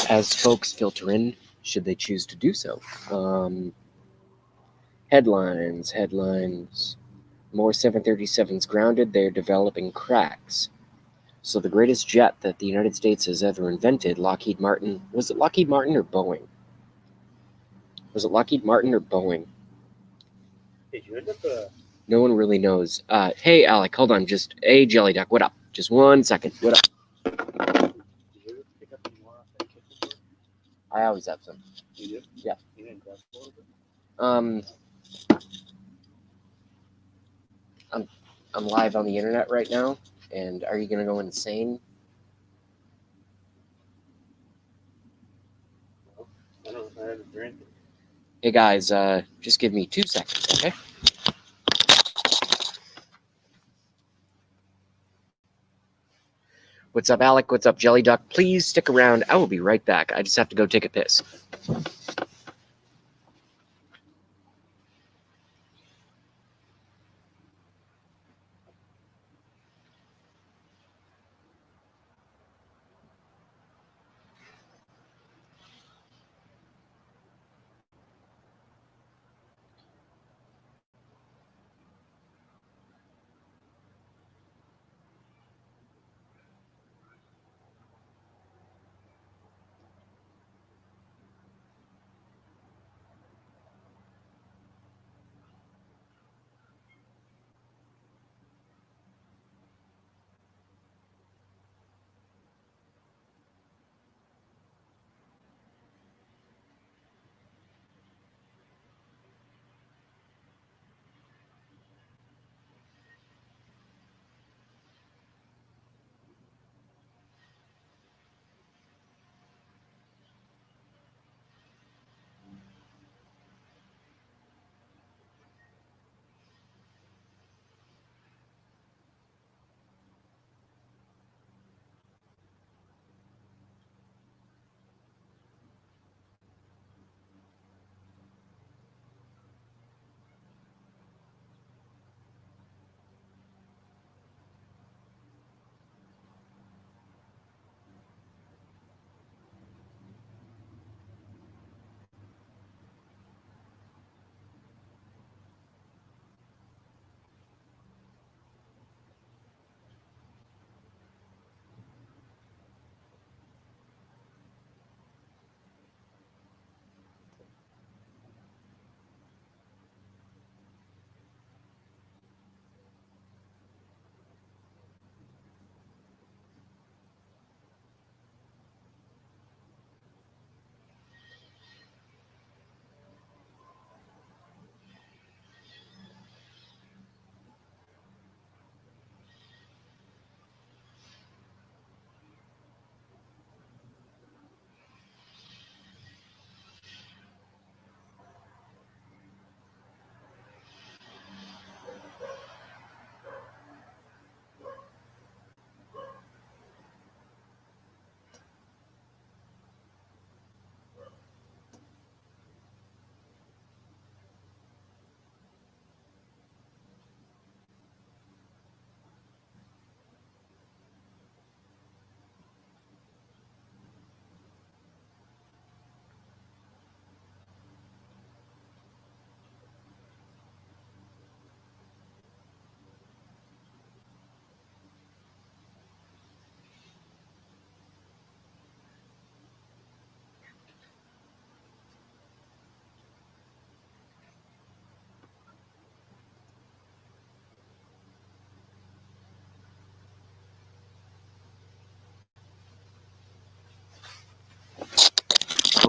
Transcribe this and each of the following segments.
as folks filter in, should they choose to do so. Headlines. More 737s grounded, they're developing cracks. So the greatest jet that the United States has ever invented, Lockheed Martin, was it Lockheed Martin or Boeing? Was it Lockheed Martin or Boeing? Did you end up No one really knows. Hey, Alec, hold on. Hey, Jelly Duck, what up? Just 1 second. What up? did you ever pick up any more off that kitchen board? I always have some. You do? Yeah. You didn't grab a little bit? I'm live on the internet right now, and are you gonna go insane? I don't know if I have a drink. Hey guys, just give me 2 seconds, okay? What's up, Alec? What's up, Jelly Duck? Please stick around. I will be right back. I just have to go take a piss.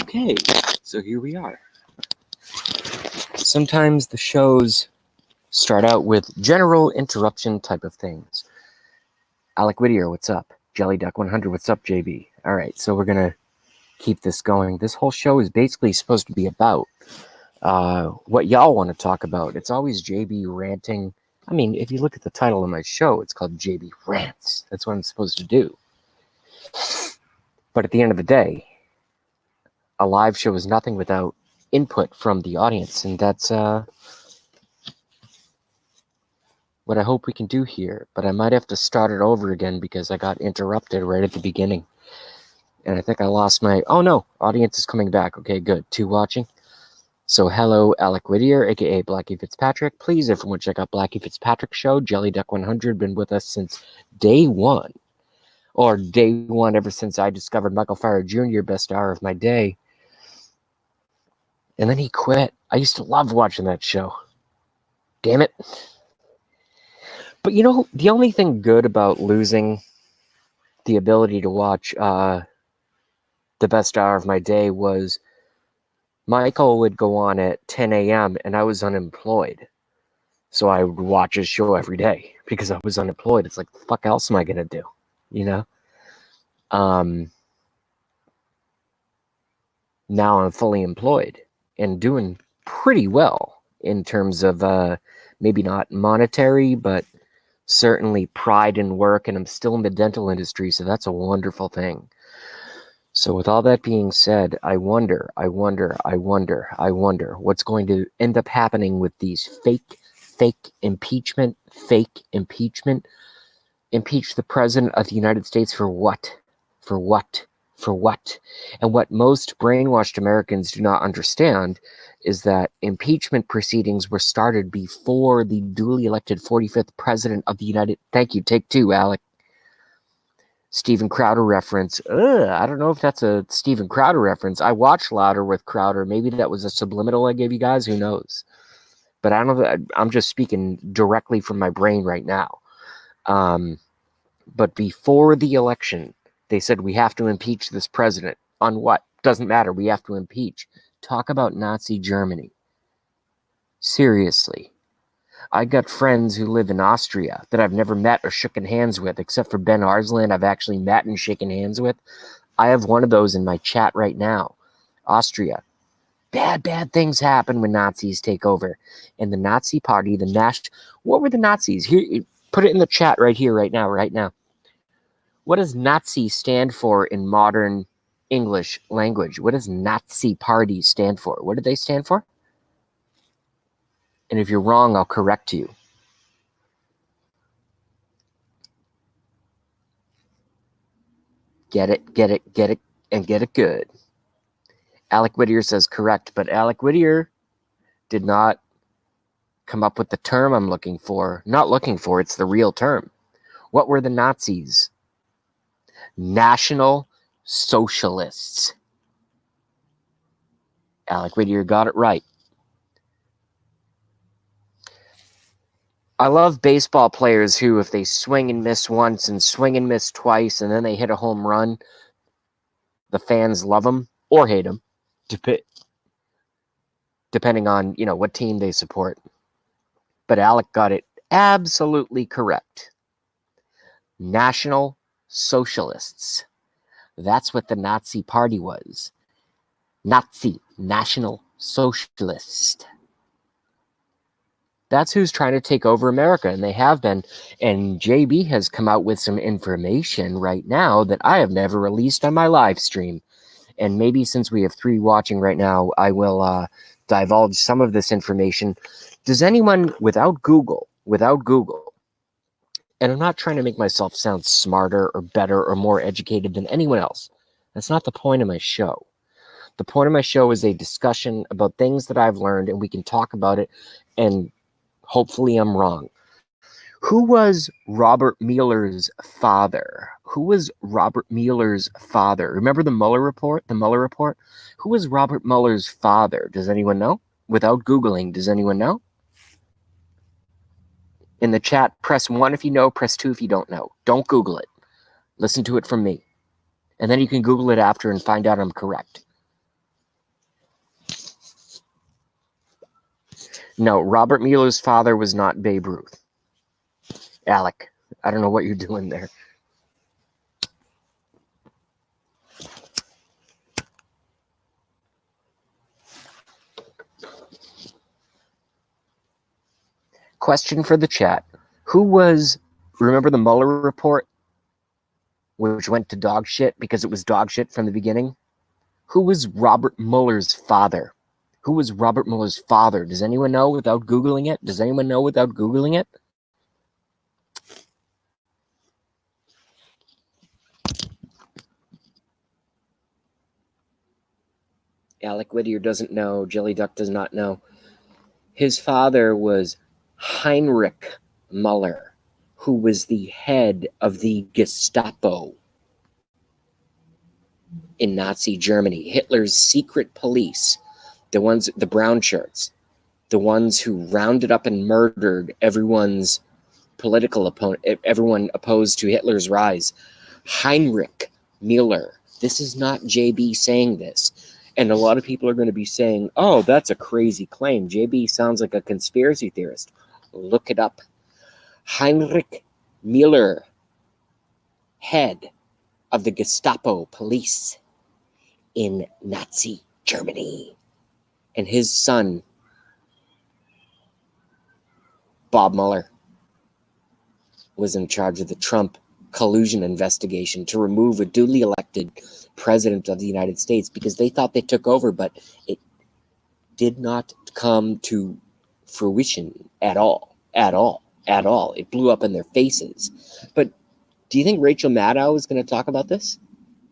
Okay, so here we are. Sometimes the shows start out with general interruption type of things. Alec Whittier, what's up? Jelly Duck 100, what's up, JB? All right, so we're gonna keep this going. This whole show is basically supposed to be about what y'all want to talk about. It's always JB ranting. I mean, if you look at the title of my show, it's called JB Rants. That's what I'm supposed to do. But at the end of the day, a live show is nothing without input from the audience, and that's what I hope we can do here. But I might have to start it over again because I got interrupted right at the beginning. And I think I lost my... Oh, no. Audience is coming back. Okay, good. 2 watching. So, hello, Alec Whittier, a.k.a. Blackie Fitzpatrick. Please, everyone, check out Blackie Fitzpatrick's show. Jelly Duck 100, been with us since day 1. Or day 1 ever since I discovered Michael Farrer Jr., best hour of my day. And then he quit. I used to love watching that show. Damn it. But you know, the only thing good about losing the ability to watch the best hour of my day was Michael would go on at 10 a.m. and I was unemployed. So I would watch his show every day because I was unemployed. It's like, the fuck else am I going to do? You know? Now I'm fully employed and doing pretty well in terms of maybe not monetary, but certainly pride in work, and I'm still in the dental industry, so that's a wonderful thing. So with all that being said, I wonder what's going to end up happening with these fake impeachment. Impeach the president of the United States for what? For what? For what? And what most brainwashed Americans do not understand is that impeachment proceedings were started before the duly elected 45th president of the United... Thank you, take 2, Alec. Steven Crowder reference. I don't know if that's a Steven Crowder reference. I watched Louder with Crowder. Maybe that was a subliminal I gave you guys. Who knows? But I don't know. I'm just speaking directly from my brain right now. But before the election, they said we have to impeach this president. On what? Doesn't matter. We have to impeach. Talk about Nazi Germany. Seriously. I got friends who live in Austria that I've never met or shaken hands with, except for Ben Arslan I've actually met and shaken hands with. I have one of those in my chat right now. Austria. Bad things happen when Nazis take over. And the Nazi party, what were the Nazis? Here, put it in the chat right here, right now. What does Nazi stand for in modern English language? What does Nazi party stand for? What do they stand for? And if you're wrong, I'll correct you. Get it, and get it good. Alec Whittier says correct, but Alec Whittier did not come up with the term I'm looking for. Not looking for, it's the real term. What were the Nazis? National Socialists. Alec Whittier got it right. I love baseball players who, if they swing and miss once and swing and miss twice and then they hit a home run, the fans love them or hate them, depending on, what team they support. But Alec got it absolutely correct. National Socialists. That's what the Nazi Party was. Nazi, National Socialist. That's who's trying to take over America, and they have been. And JB has come out with some information right now that I have never released on my live stream. And maybe since we have 3 watching right now, I will divulge some of this information. Does anyone, without Google, and I'm not trying to make myself sound smarter or better or more educated than anyone else. That's not the point of my show. The point of my show is a discussion about things that I've learned, and we can talk about it, and hopefully I'm wrong. Who was Robert Mueller's father? Remember the Mueller report? Who was Robert Mueller's father? Does anyone know? Without Googling, does anyone know? In the chat, press 1 if you know, press 2 if you don't know. Don't Google it. Listen to it from me. And then you can Google it after and find out I'm correct. No, Robert Mueller's father was not Babe Ruth. Alec, I don't know what you're doing there. Question for the chat. Remember the Mueller report, which went to dog shit because it was dog shit from the beginning? Who was Robert Mueller's father? Does anyone know without Googling it? Alec Whittier doesn't know, Jelly Duck does not know. His father was Heinrich Müller, who was the head of the Gestapo in Nazi Germany, Hitler's secret police, the brown shirts, the ones who rounded up and murdered everyone's political opponent, everyone opposed to Hitler's rise. Heinrich Müller. This is not JB saying this. And a lot of people are going to be saying, oh, that's a crazy claim. JB sounds like a conspiracy theorist. Look it up. Heinrich Müller, head of the Gestapo police in Nazi Germany. And his son, Bob Mueller, was in charge of the Trump collusion investigation to remove a duly elected president of the United States because they thought they took over, but it did not come to fruition at all. It blew up in their faces. But do you think Rachel Maddow is going to talk about this?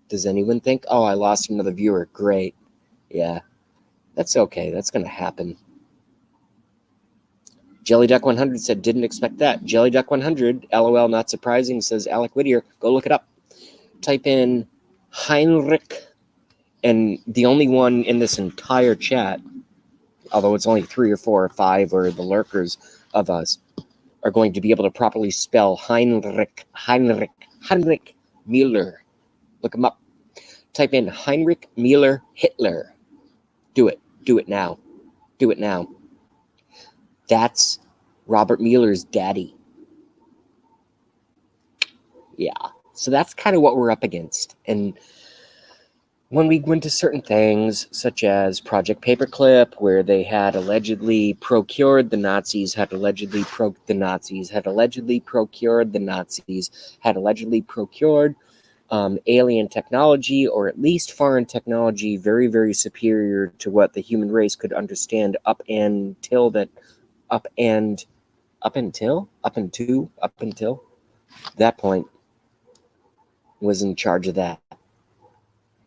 Does anyone think, oh, I lost another viewer? Great. Yeah, that's okay. That's going to happen. JellyDuck100 said, didn't expect that. JellyDuck100, LOL, not surprising, says Alec Whittier. Go look it up. Type in Heinrich, and the only one in this entire chat, although it's only 3 or 4 or 5 or the lurkers of us, are going to be able to properly spell Heinrich Müller. Look him up. Type in Heinrich Müller Hitler. Do it. Do it now. Do it now. That's Robert Mueller's daddy. Yeah. So that's kind of what we're up against. And when we went to certain things, such as Project Paperclip, where they had allegedly procured the Nazis, had allegedly procured alien technology, or at least foreign technology, very, very superior to what the human race could understand up until that point, was in charge of that.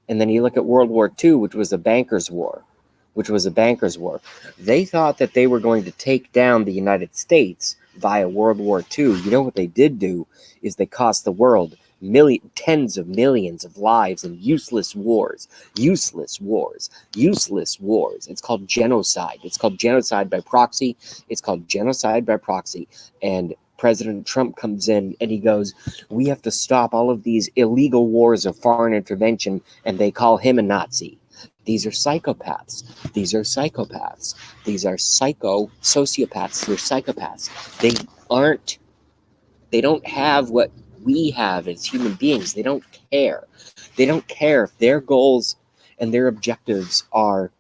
And then you look at World War II, which was a banker's war. They thought that they were going to take down the United States via World War II. You know what they did do is they cost the world tens of millions of lives in useless wars. It's called genocide. It's called genocide by proxy. And President Trump comes in and he goes, we have to stop all of these illegal wars of foreign intervention, and they call him a Nazi. These are psychopaths. These are sociopaths. They're psychopaths. They don't have what we have as human beings. They don't care. They don't care if their goals and their objectives are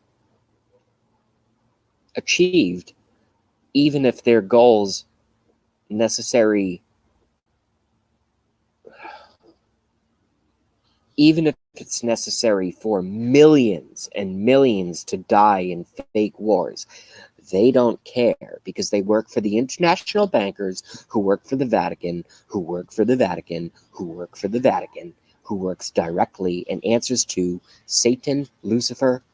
achieved, even if their goals even if it's necessary for millions and millions to die in fake wars. They don't care because they work for the international bankers who work for the Vatican, who works directly and answers to Satan, Lucifer,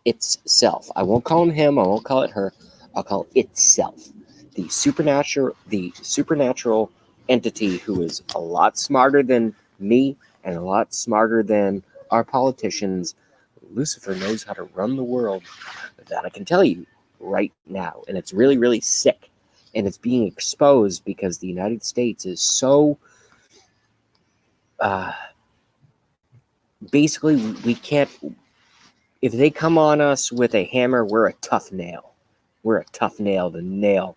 itself. I won't call him, I won't call it her, I'll call it itself. The supernatural entity who is a lot smarter than me and a lot smarter than our politicians. Lucifer knows how to run the world. That I can tell you right now. And it's really, really sick. And it's being exposed because the United States is so... basically, we can't... If they come on us with a hammer, we're a tough nail. We're a tough nail to nail.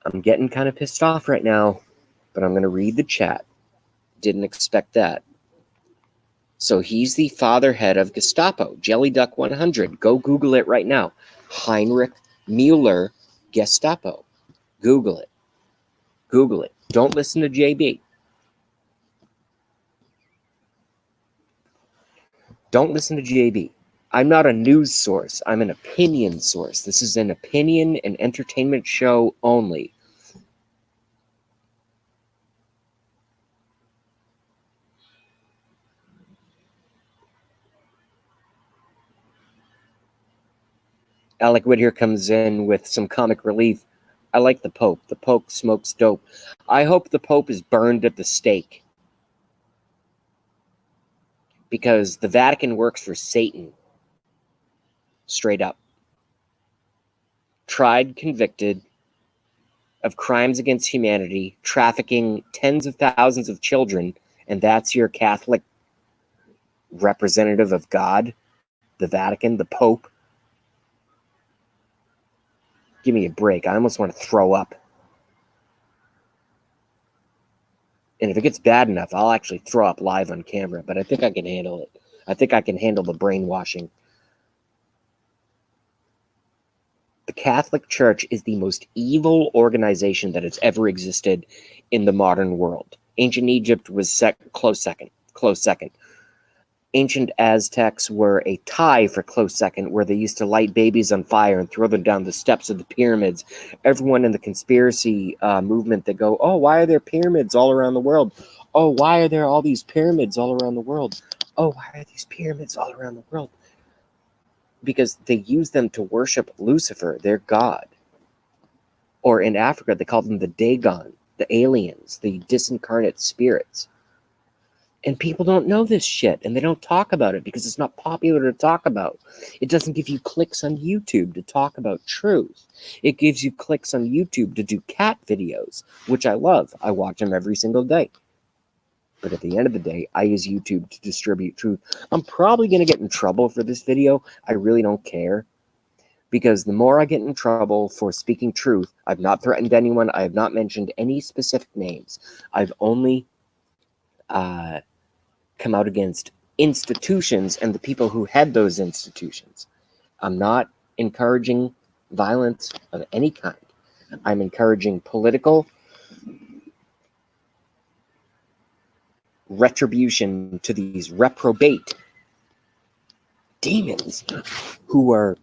I'm getting kind of pissed off right now, but I'm going to read the chat. Didn't expect that. So he's the fatherhead of Gestapo, JellyDuck100. Go Google it right now. Heinrich Müller Gestapo. Google it. Don't listen to JB. Don't listen to JB. I'm not a news source. I'm an opinion source. This is an opinion and entertainment show only. Alec Whittier comes in with some comic relief. I like the Pope. The Pope smokes dope. I hope the Pope is burned at the stake. Because the Vatican works for Satan. Straight up. Tried, convicted of crimes against humanity, trafficking tens of thousands of children, and that's your Catholic representative of God, the Vatican, the Pope. Give me a break. I almost want to throw up. And if it gets bad enough, I'll actually throw up live on camera, but I think I can handle it. I think I can handle the brainwashing. The Catholic Church is the most evil organization that has ever existed in the modern world. Ancient Egypt was close second. Ancient Aztecs were a tie for close second, where they used to light babies on fire and throw them down the steps of the pyramids. Everyone in the conspiracy movement, they go, oh, why are there pyramids all around the world? Oh, why are there all these pyramids all around the world? Oh, why are these pyramids all around the world? Because they use them to worship Lucifer, their god. Or in Africa, they call them the Dagon, the aliens, the disincarnate spirits. And people don't know this shit, and they don't talk about it because it's not popular to talk about. It doesn't give you clicks on YouTube to talk about truth. It gives you clicks on YouTube to do cat videos, which I love. I watch them every single day. But at the end of the day, I use YouTube to distribute truth. I'm probably going to get in trouble for this video. I really don't care. Because the more I get in trouble for speaking truth, I've not threatened anyone. I have not mentioned any specific names. I've only come out against institutions and the people who head those institutions. I'm not encouraging violence of any kind. I'm encouraging political retribution to these reprobate demons who are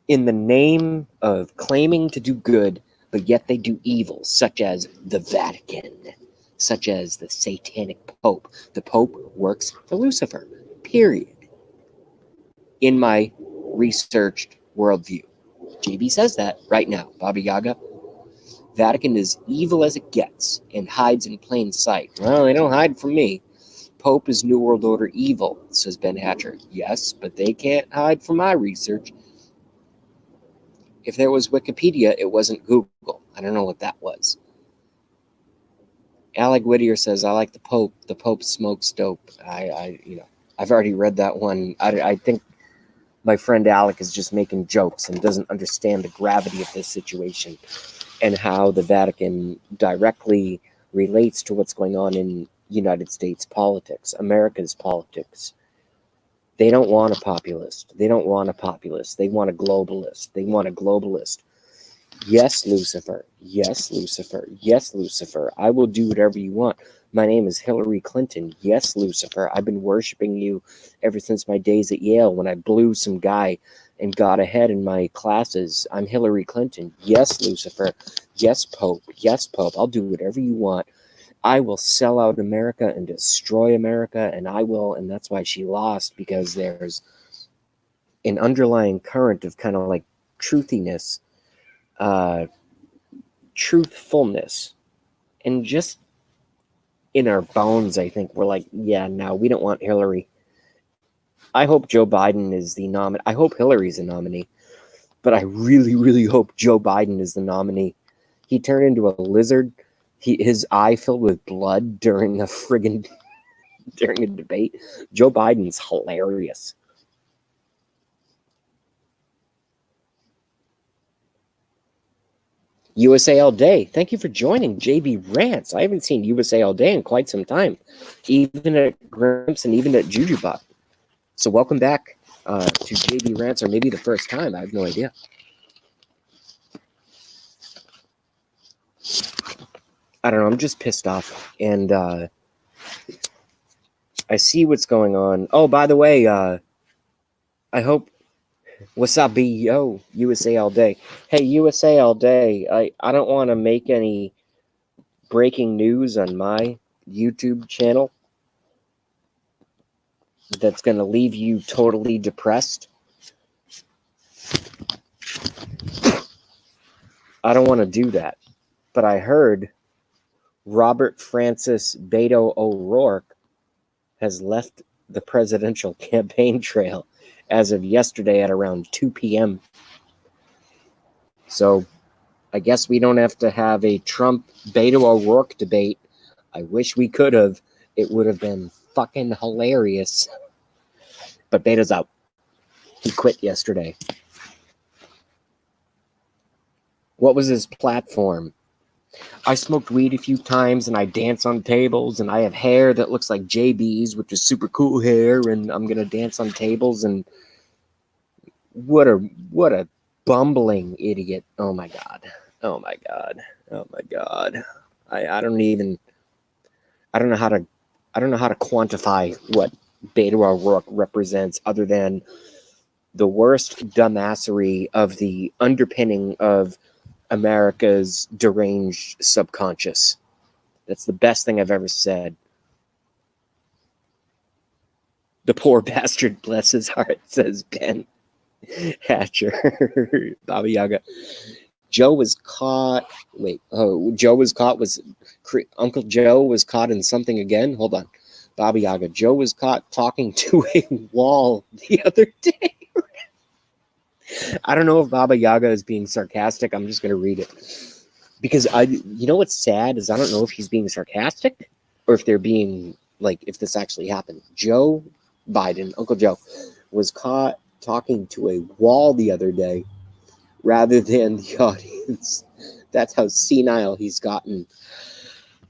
in the name of claiming to do good, but yet they do evil, such as the Vatican, such as the satanic Pope. The Pope works for Lucifer, period. In my researched worldview. JB says that right now, Baba Yaga. Vatican is evil as it gets and hides in plain sight. Well, they don't hide from me. Pope is New World Order evil, says Ben Hatcher. Yes, but they can't hide from my research. If there was Wikipedia, it wasn't Google. I don't know what that was. Alec Whittier says, I like the Pope. The Pope smokes dope. I've already read that one. I think my friend Alec is just making jokes and doesn't understand the gravity of this situation and how the Vatican directly relates to what's going on in United States politics, America's politics. They don't want a populist. They don't want a populist. They want a globalist. They want a globalist. Yes, Lucifer. Yes, Lucifer. Yes, Lucifer. I will do whatever you want. My name is Hillary Clinton. Yes, Lucifer. I've been worshiping you ever since my days at Yale when I blew some guy and got ahead in my classes. I'm Hillary Clinton. Yes, Lucifer. Yes, Pope. Yes, Pope. I'll do whatever you want. I will sell out America and destroy America, and I will, and that's why she lost, because there's an underlying current of kind of like truthiness, truthfulness, and just in our bones, I think we're like, yeah, no, we don't want Hillary. I hope Joe Biden is the nominee. I hope Hillary's the nominee, but I really, really hope Joe Biden is the nominee. He turned into a lizard. His eye filled with blood during a debate. Joe Biden's hilarious. USA All Day. Thank you for joining JB Rants. I haven't seen USA All Day in quite some time, even at Grimps and even at Jujubot. So welcome back to JB Rants, or maybe the first time. I have no idea. I don't know. I'm just pissed off. And I see what's going on. Oh, by the way, I hope... What's up, yo? USA All Day. Hey, USA All Day. I don't want to make any breaking news on my YouTube channel that's going to leave you totally depressed. I don't want to do that. But I heard Robert Francis Beto O'Rourke has left the presidential campaign trail as of yesterday at around 2 p.m. So I guess we don't have to have a Trump Beto O'Rourke debate. I wish we could have. It would have been fucking hilarious. But Beto's out. He quit yesterday. What was his platform? I smoked weed a few times and I dance on tables and I have hair that looks like JB's, which is super cool hair, and I'm gonna dance on tables. And what a bumbling idiot. Oh my god. Oh my god. Oh my god. I don't know how to quantify what Beto O'Rourke represents other than the worst dumbassery of the underpinning of America's deranged subconscious. That's the best thing I've ever said. The poor bastard, bless his heart, says Ben Hatcher. Baba Yaga. Joe was caught. Wait. Oh, Joe was caught. Uncle Joe was caught in something again? Hold on. Baba Yaga. Joe was caught talking to a wall the other day. I don't know if Baba Yaga is being sarcastic. I'm just going to read it. Because you know what's sad is I don't know if he's being sarcastic or if they're being, like, if this actually happened. Joe Biden, Uncle Joe, was caught talking to a wall the other day rather than the audience. That's how senile he's gotten.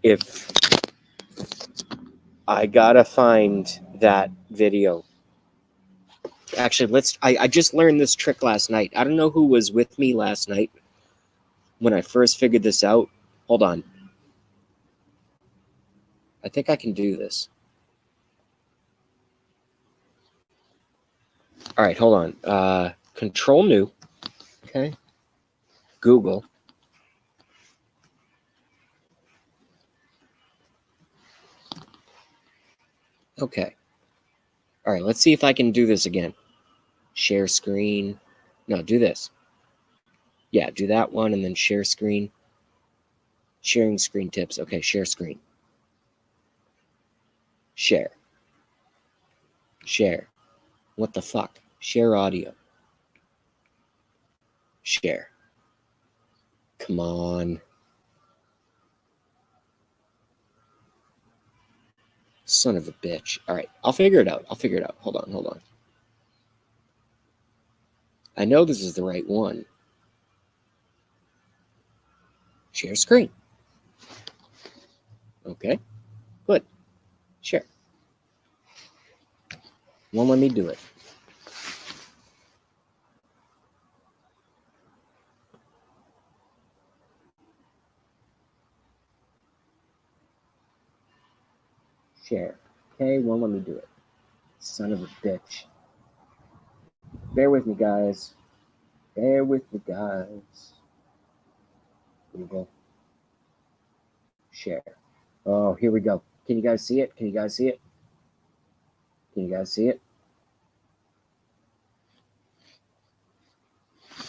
If I gotta find that video. Actually, I just learned this trick last night. I don't know who was with me last night when I first figured this out. Hold on. I think I can do this. All right, hold on. Control New. Okay. Google. Okay. All right, let's see if I can do this again. Share screen. No, do this. Yeah, do that one and then share screen. Sharing screen tips. Okay, share screen. Share. Share. What the fuck? Share audio. Share. Come on. Son of a bitch. All right, I'll figure it out. Hold on. I know this is the right one. Share screen. Okay, good. Share. Won't let me do it. Share. Okay, won't let me do it. Son of a bitch. Bear with me, guys. Bear with me, guys. Google. Share. Oh, here we go. Can you guys see it? Can you guys see it?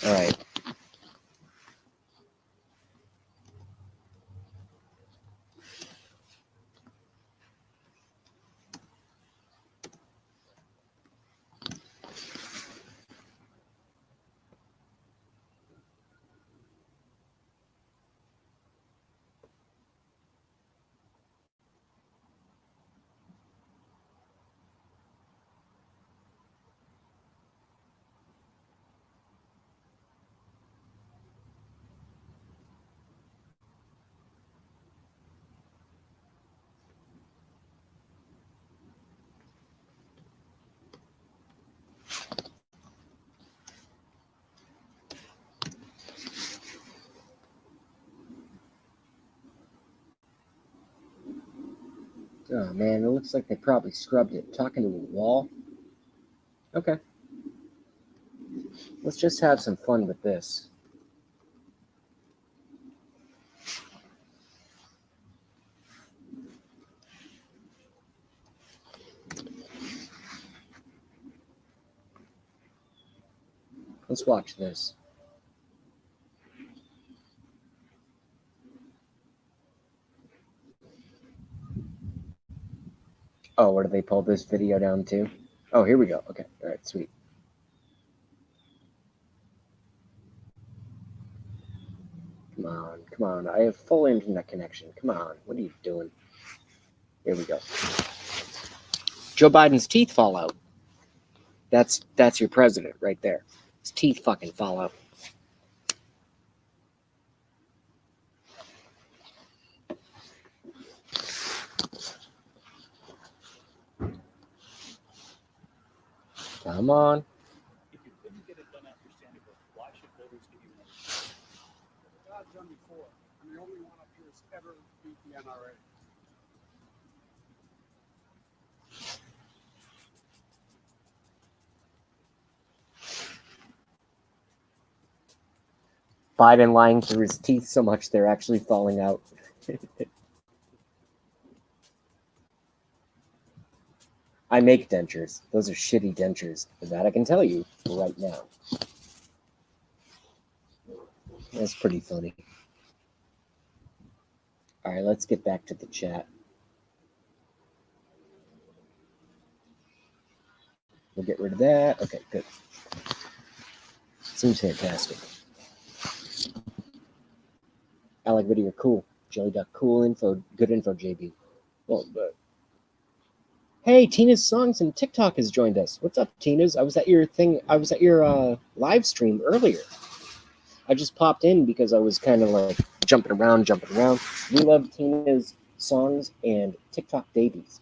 All right. Oh, man, it looks like they probably scrubbed it. Talking to a wall? Okay. Let's just have some fun with this. Let's watch this. Oh, where do they pull this video down to? Oh, here we go. Okay. All right, sweet. Come on, come on. I have full internet connection. Come on. What are you doing? Here we go. Joe Biden's teeth fall out. That's your president right there. His teeth fucking fall out. Come on. If you couldn't get it done after Sandy Hook, why should voters give you another chance? God's done before. I'm the only one up here who's ever beat the NRA. Biden lying through his teeth so much they're actually falling out. I make dentures. Those are shitty dentures. That I can tell you right now. That's pretty funny. All right, let's get back to the chat. We'll get rid of that. Okay, good. Seems fantastic. Alec Whittier, cool. Jelly Duck, cool info. Good info, JB. Well, but hey, Tina's Songs and TikTok has joined us. What's up, Tina's? I was at your thing. I was at your live stream earlier. I just popped in because I was kind of like jumping around. We love Tina's Songs and TikTok Davies.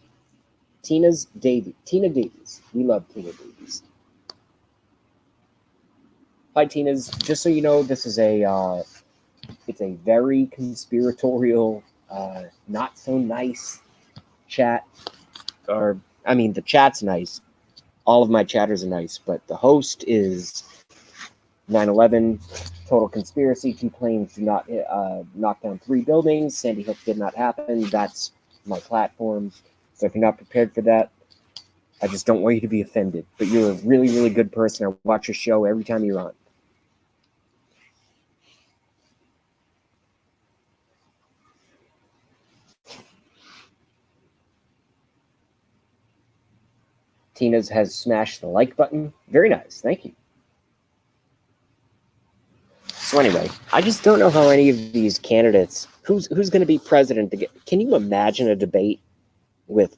Tina Davies. We love Tina Davies. Hi, Tina's. Just so you know, this is it's a very conspiratorial, not so nice chat. Or, I mean, the chat's nice. All of my chatters are nice, but the host is 9/11, total conspiracy. 2 planes do not knock down 3 buildings. Sandy Hook did not happen. That's my platform. So if you're not prepared for that, I just don't want you to be offended. But you're a really, really good person. I watch your show every time you're on. Tina's has smashed the like button. Very nice. Thank you. So anyway, I just don't know how any of these candidates, who's going to be president to get. Can you imagine a debate with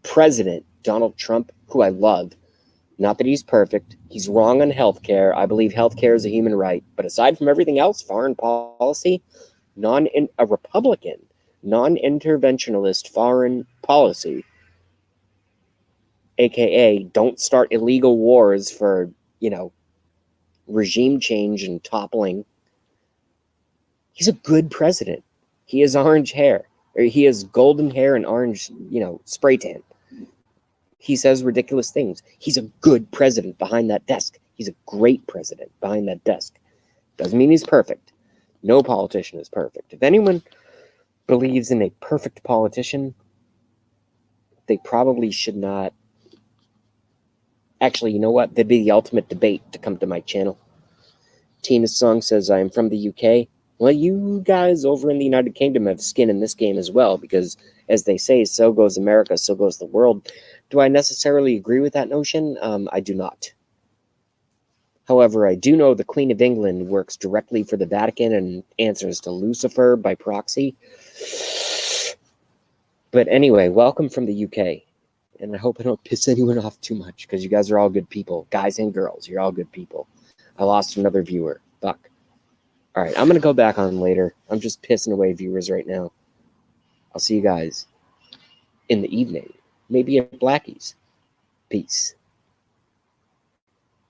President Donald Trump, who I love? Not that he's perfect. He's wrong on healthcare. I believe healthcare is a human right. But aside from everything else, foreign policy, a Republican, non-interventionalist foreign policy, aka don't start illegal wars for, regime change and toppling. He's a good president. He has orange hair, or he has golden hair and orange, spray tan. He says ridiculous things. He's a good president behind that desk. He's a great president behind that desk. Doesn't mean he's perfect. No politician is perfect. If anyone believes in a perfect politician, they probably should not. Actually, you know what? That'd be the ultimate debate to come to my channel. Tina's Song says, I'm from the UK. Well, you guys over in the United Kingdom have skin in this game as well, because as they say, so goes America, so goes the world. Do I necessarily agree with that notion? I do not. However, I do know the Queen of England works directly for the Vatican and answers to Lucifer by proxy. But anyway, welcome from the UK. And I hope I don't piss anyone off too much, because you guys are all good people. Guys and girls, you're all good people. I lost another viewer. Fuck. All right, I'm going to go back on later. I'm just pissing away viewers right now. I'll see you guys in the evening. Maybe at Blackie's. Peace.